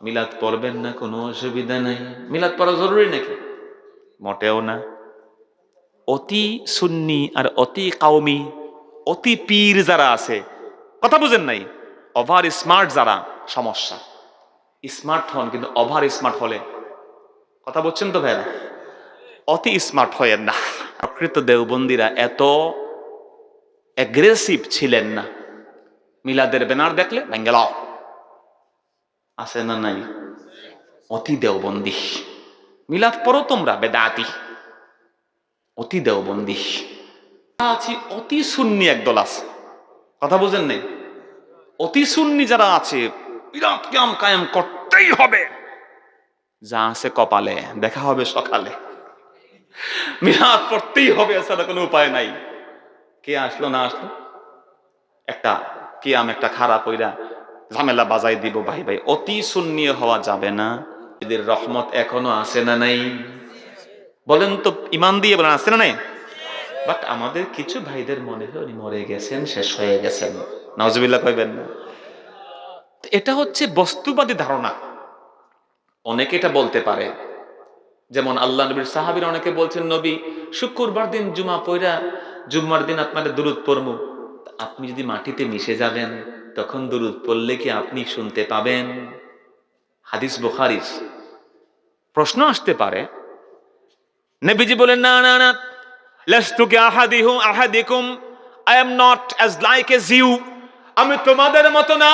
মিলাদ পড়বেন না, কোনো অসুবিধা নাই। মিলাদ পড়া জরুরি নাকি? মোটেও না। অতি সুন্নি আর অতি কাউমি, অতি পীর যারা আছে, কথা বুঝেন নাই, ওভার স্মার্ট যারা, সমস্যা। স্মার্ট হন, কিন্তু ওভার স্মার্ট হলে, কথা বলছেন তো ভাইরা, অতি স্মার্ট হয়েন না। প্রকৃত দেওবন্দিরা এত অ্যাগ্রেসিভ ছিলেন না। মিলাদের ব্যানার দেখলে ভেঙ্গেলাও, আছে না নাই? অতি দেওবন্দি। মিলাদ পড়ো তোমরা, বেদাতি। অতি দেওবন্দি আছি। অতি সুন্নি একদল আছে, কথা বুঝেন নাই? অতি সুন্নি যারা আছে, বিরাট কিয়াম কায়েম করতেই হবে, যা আছে কপালে, দেখা হবে সকালে। মিলাদ পড়তেই হবে, এছাড়া কোনো উপায় নাই। কে আসলো না আসলো, একটা কিয়াম একটা খারাপ হইরা ঝামেলা বাজাই দিব। ভাই ভাই, অতি সুন্নি হওয়া যাবে না। এদের রহমত এখনো আছে না নাই? বলেন তো, ইমান দিয়ে বলেন, আছে না নাই? বাট আমাদের কিছু ভাইদের মনে হয় উনি মরে গেছেন, শেষ হয়ে গেছেন। নাউজুবিল্লাহ কইবেন না। এটা হচ্ছে বস্তুবাদী ধারণা। অনেকে এটা বলতে পারে, যেমন আল্লাহ নবীর সাহাবীরা অনেকে বলছেন, নবী শুক্রবার দিন জুমা পড়া, জুম্মার দিন আপনাদের দুরূদ পড়বো। আপনি যদি মাটিতে মিশে যাবেন, তখন দুরূদ পড়লে কি আপনি শুনতে পাবেন? হাদিস বুখারীর। প্রশ্ন আসতে পারে, নবীজি বলেন, না না না, লাস্তু কা আহাদিকুম, I am not as like as you, আমি তোমাদের মতো না।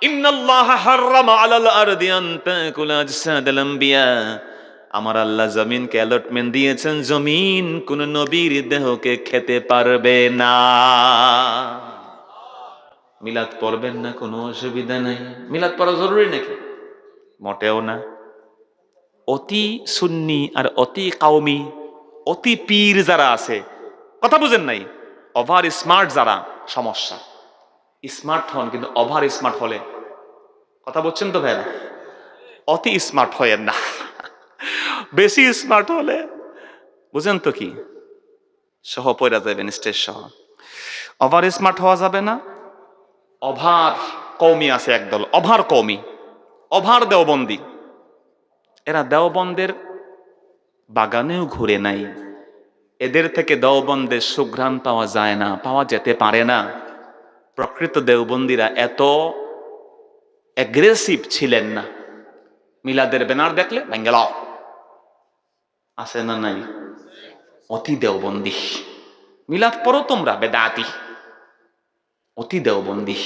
ইন্নাল্লাহা হাররামা আলাল আরদি আন তাকুলা আজসাদাল আমবিয়া, আমার আল্লাহ জমিনকে অ্যালটমেন্ট দিয়েছেন, জমিন কোন নবীর দেহকে খেতে পারবে না। মিলাদ পড়বেন না, কোনো অসুবিধা নাই। মিলাদ পড়া জরুরি নাকি? মোটেও না। অতি সুন্নি আর অতি কাউমি, অতি পীর যারা আছে, কথা বুঝেন নাই, ওভার স্মার্ট যারা, সমস্যা। স্মার্ট হন, কিন্তু ওভার স্মার্ট হলে, কথা বলছেন তো ভাইরা, অতি স্মার্ট হয়েন না। বেশি স্মার্ট হলে বুঝেন তো কি, সহ পয়রা যাবেন, স্টেজ সহ। ওভার স্মার্ট হওয়া যাবে না। ওভার কওমি আছে একদল, ওভার কওমি, ওভার দেওবন্দি। এরা দেওবন্দের বাগানেও ঘুরে নাই। এদের থেকে দেওবন্দের সুঘ্রাণ পাওয়া যায় না, পাওয়া যেতে পারে না। প্রকৃত দেওবন্দিরা এত অ্যাগ্রেসিভ ছিলেন না। মিলাদের ব্যানার দেখলে ভেঙ্গেলাও, আছে না নাই? অতি দেওবন্দি। মিলাদ পড়ো তোমরা, বেদাতি। অতি দেওবন্দি।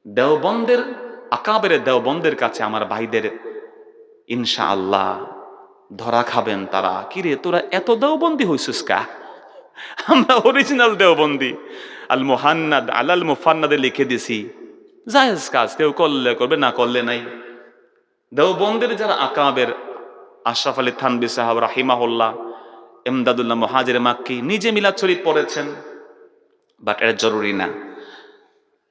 দেওবন্দের আকাবের দেওবন্দের কাছে আমার ভাইদের ইনশাআল্লাহ ধরা খাবেন তারা। কিরে তোরা এত দেওবন্দি হইছিস কা? আমরা অরিজিনাল দেওবন্দি। আল মুহান্নাদ আলাল মুফান্নাদে লিখে দিছি, জায়েজ কাজ, কেউ করলে করবে, না করলে নাই। দেওবন্দের যারা আকাবের, আশরাফ আলী থানভী সাহেব রাহিমাহুল্লাহ, ইমদাদুল্লাহ মুহাজির মাক্কি, নিজে মিলাদ শরীফ পড়েছেন, বাট এটা জরুরি না।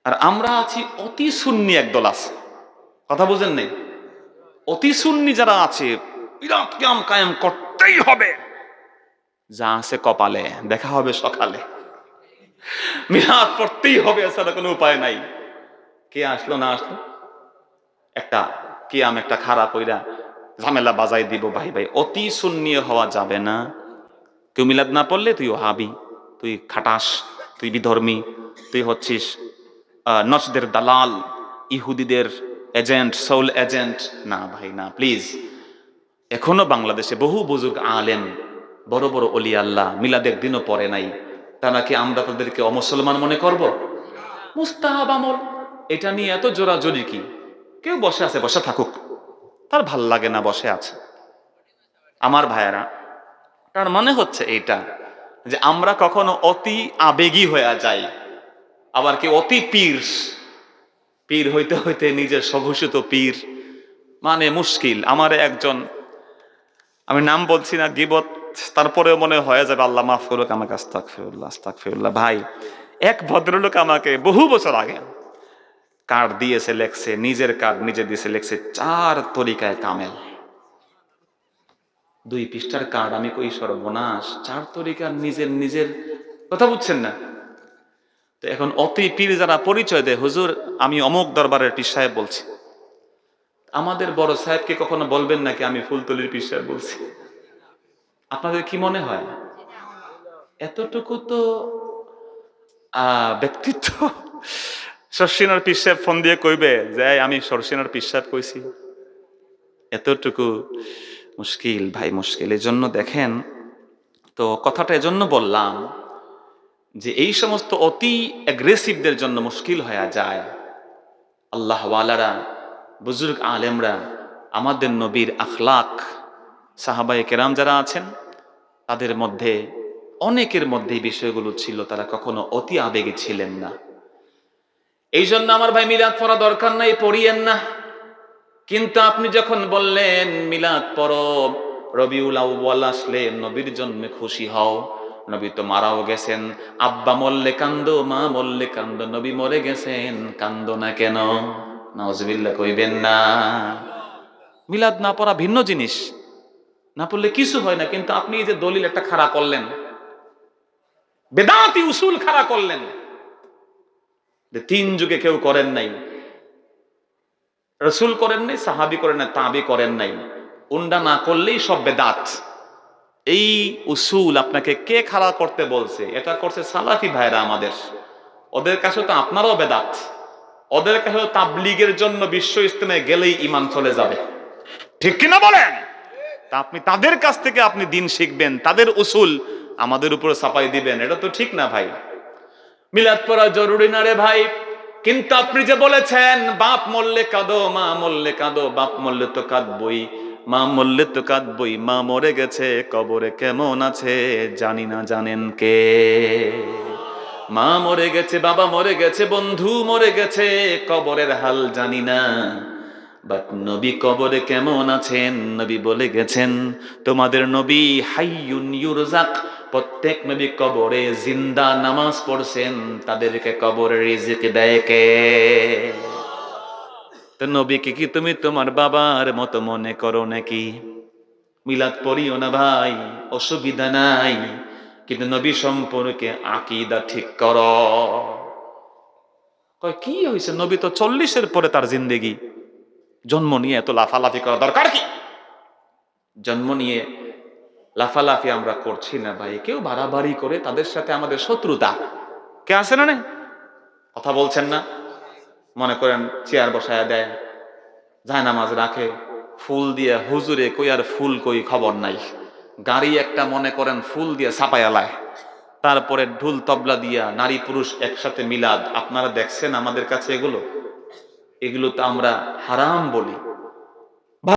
আর আমরা আছি অতি সুন্নি একদল আছে, কথা বুঝেন নাই? অতি সুন্নি যারা আছে, বিরাট কিয়াম কায়েম করতেই হবে, যা আছে কপালে, দেখা হবে সকালে। মিলাদ পড়তেই হবে, এছাড়া কোনো উপায় নাই। কে আসলো না আসলো, একটা কিয়াম একটা খারাপ হইরা ঝামেলা বাজাই দিব। ভাই ভাই, অতি সুন্নি হওয়া যাবে না। কেউ মিলাদ না পড়লে তুই ওহাবি, তুই খাটাস, তুই বিধর্মী, তুই হচ্ছিস নসদের দালাল, ইহুদিদের এজেন্ট, সোল এজেন্ট। না ভাই না, প্লিজ। এখনো বাংলাদেশে বহু বুজুর্গ আলেম, বড় বড় অলি আল্লাহ মিলাদের দিনও পড়ে নাই। তারা কি আমরা তাদেরকে অমুসলমান মনে করব? মুস্তাহাব আমল, এটা নিয়ে এত জোরাজোরি কি? কেউ বসে আছে, বসে থাকুক, তার ভাল লাগে না, বসে আছে। আমার ভাইয়েরা, তার মনে হচ্ছে এইটা যে আমরা কখনো অতি আবেগী হয়ে যাই, আবার কি অতি পীর। পীর হইতে হইতে নিজের স্বঘোষিত পীর, মানে মুশকিল। আমার একজন, আমি নাম বলছি না, গিবত, তারপরেও মনে হয়ে যাবে, আল্লাহ মাফ করুক আমাকে, আস্তাগফিরুল্লাহ আস্তাগফিরুল্লাহ। ভাই, এক ভদ্রলোক আমাকে বহু বছর আগে কার্ড দিয়েছে, লেখছে, নিজের কার্ড নিজে দিয়েছে, লেখছে 4 তরিকায় কামেল। 2 পৃষ্ঠার কার্ড। আমি কই সর্বনাশ, 4 তরিকার নিজের নিজের, কথা বুঝছেন না? তো এখন অতি পীর যারা পরিচয় দেয়, হুজুর আমি অমুক দরবারের পীর সাহেব বলছি, আমাদের বড় সাহেবকে কখনো বলবেন নাকি আমি ফুলতলির পীর সাহেব বলছি? আপনাদের কি মনে হয়? এতটুকু তো ব্যক্তিত্ব। শর্ষিনার পীর সাহেব ফোন দিয়ে কইবে যে আমি শর্ষিনার পীর সাহেব কইছি? এতটুকু মুশকিল ভাই, মুশকিল। এই জন্য দেখেন, তো কথাটা এজন্য বললাম যে এই সমস্ত অতি অ্যাগ্রেসিভদের জন্য মুশকিল হয়ে যায়। আল্লাহ ওয়ালারা, বুজুর্গ আলেমরা, আমাদের নবীর আখলাক, সাহাবায়ে কেরাম যারা আছেন তাদের মধ্যে অনেকের মধ্যে এই বিষয়গুলো ছিল, তারা কখনো অতি আবেগী ছিলেন না। এই জন্য আমার ভাই মিলাদ পড়া দরকার নাই, পড়িয়েন না। কিন্তু আপনি যখন বললেন মিলাদ পরব, রবিউল আউয়াল আসলে নবীর জন্মে খুশি হও, নবী তো মারাও গেছেন, আব্বা মরলে কান্দো, মা মরলে কান্দো, নবী মরে গেছেন, কান্দো না কেন? নাউজুবিল্লাহ কইবেন না। মিলাদ না পড়া ভিন্ন জিনিস, না পড়লে কিছু হয় না। কিন্তু আপনি এই যে দলিল একটা খাড়া করলেন, বেদাতি উসুল খাড়া করলেন, যে 3 যুগে কেউ করেন নাই, রসুল করেন নাই, সাহাবি করেন নাই, তাবি করেন নাই, উন্ডা না করলেই সব বেদাত। এই উসুল আপনাকে কে খাড়া করতে বলছে? এটা করছে সালাফি ভাইরা আমাদের। ওদের কাছে তো আপনারাও বেদাত, ওদের কাছে তাবলীগের জন্য বিশ্ব ইজতেমে গেলেই ঈমান চলে যাবে, ঠিক কিনা বলেন? তা আপনি তাদের কাছ থেকে আপনি দিন শিখবেন, তাদের উসুল আমাদের উপরে চাপাই দিবেন, এটা তো ঠিক না ভাই। মিলাদ পড়া জরুরি না রে ভাই, কিন্তু আপনি যে বলেছেন বাপ মরলে কাঁদো, মা মরলে কাঁদো, বাপ মরলে তো কাঁদবই, মা মরলে তো কাঁদবই, মা মরে গেছে কবরে কেমন আছে জানি না, জানেন কে? মা মরে গেছে, বাবা মরে গেছে, বন্ধু মরে গেছে, কবরের হাল জানি না, বাট নবী কবরে কেমন আছেন নবী বলে গেছেন। তোমাদের নবী হাইয়ুন ইউরজাক, প্রত্যেক নবী কবরে জিন্দা নামাজ পড়ছেন, তাদেরকে কবরে রিজিক দেয় কে? তো নবীকে কি তুমি তোমার বাবার মতো মনে করো নাকি? মিলাদ পড়িও না ভাই, অসুবিধা নাই, কিন্তু নবী সম্পর্কে আকীদা ঠিক করো। কয় কি হয়েছে, নবী তো 40-এর পরে তার জিন্দেগি, জন্ম নিয়ে এত লাফালাফি করা দরকার কি? জন্ম নিয়ে লাফালাফি আমরা করছি না ভাই, কেউ বাড়াবাড়ি করে তাদের সাথে আমাদের শত্রুতা। কে আছে না? কথা বলছেন না? মনে করেন চেয়ার বসায় দেয়, জায়নামাজ রাখে, ফুল দিয়ে হুজুরে কই আর ফুল কই খবর নাই, গাড়ি একটা মনে করেন ফুল দিয়ে ছাপায়ালায়, তারপরে ঢুল তবলা দিয়া নারী পুরুষ একসাথে মিলাদ। আপনারা দেখছেন আমাদের কাছে এগুলো? এগুলো তো আমরা হারাম বলি।